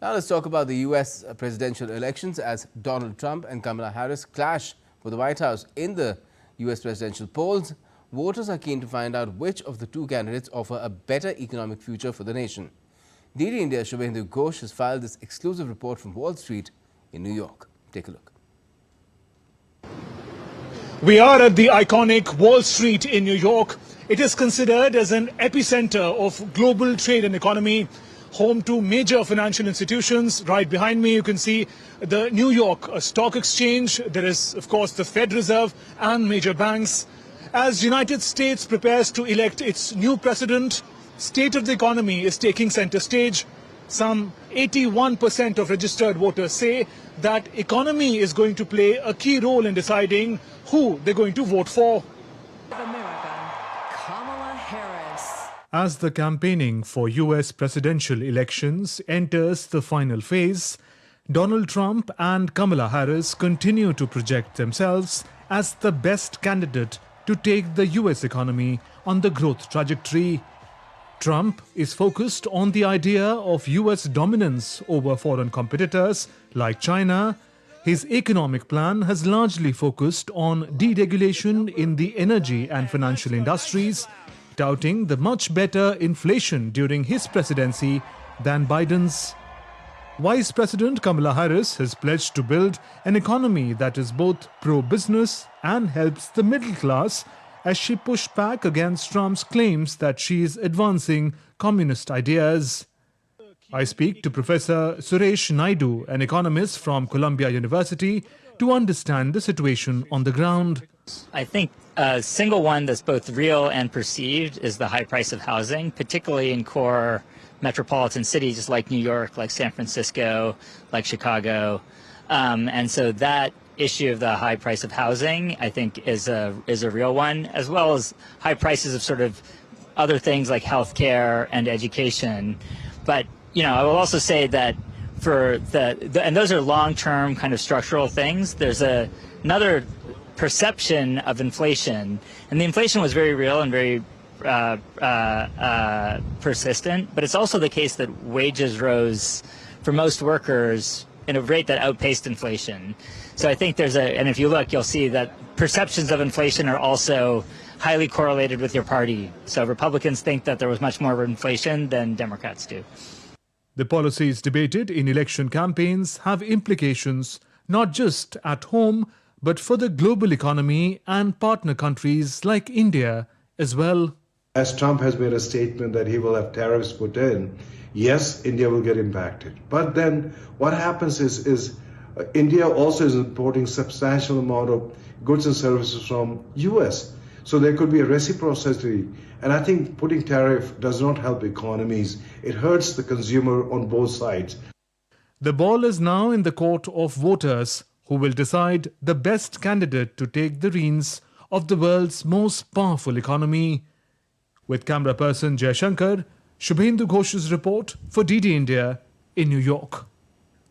Now let's talk about the US presidential elections as Donald Trump and Kamala Harris clash for the White House. In the US presidential polls, voters are keen to find out which of the two candidates offer a better economic future for the nation. DD India's Shubhendu Ghosh has filed this exclusive report from Wall Street in New York. Take a look. We are at the iconic Wall Street in New York. It is considered as an epicenter of global trade and economy, home to major financial institutions. Right behind me, you can see the New York Stock Exchange. There is, of course, the Fed Reserve and major banks. As the United States prepares to elect its new president, state of the economy is taking center stage. Some 81% of registered voters say that economy is going to play a key role in deciding who they're going to vote for. America, Kamala Harris. As the campaigning for US presidential elections enters the final phase, Donald Trump and Kamala Harris continue to project themselves as the best candidate to take the US economy on the growth trajectory. Trump is focused on the idea of US dominance over foreign competitors like China. His economic plan has largely focused on deregulation in the energy and financial industries, touting the much better inflation during his presidency than Biden's. Vice President Kamala Harris has pledged to build an economy that is both pro-business and helps the middle class, as she pushed back against Trump's claims that she is advancing communist ideas. I speak to Professor Suresh Naidu, an economist from Columbia University, to understand the situation on the ground. I think a single one that's both real and perceived is the high price of housing, particularly in core metropolitan cities like New York, like San Francisco, like Chicago. And so that issue of the high price of housing, I think, is a real one, as well as high prices of sort of other things like healthcare and education. But, you know, I will also say that for and those are long-term kind of structural things. There's another perception of inflation, and the inflation was very real and very persistent, but it's also the case that wages rose for most workers in a rate that outpaced inflation. So I think and if you look, you'll see that perceptions of inflation are also highly correlated with your party. So Republicans think that there was much more inflation than Democrats do. The policies debated in election campaigns have implications not just at home, but for the global economy and partner countries like India as well. As Trump has made a statement that he will have tariffs put in, yes, India will get impacted. But then what happens is India also is importing substantial amount of goods and services from US. So there could be a reciprocity. And I think putting tariff does not help economies. It hurts the consumer on both sides. The ball is now in the court of voters who will decide the best candidate to take the reins of the world's most powerful economy. With camera person Jay Shankar, Shubhendu Ghosh's report for DD India in New York.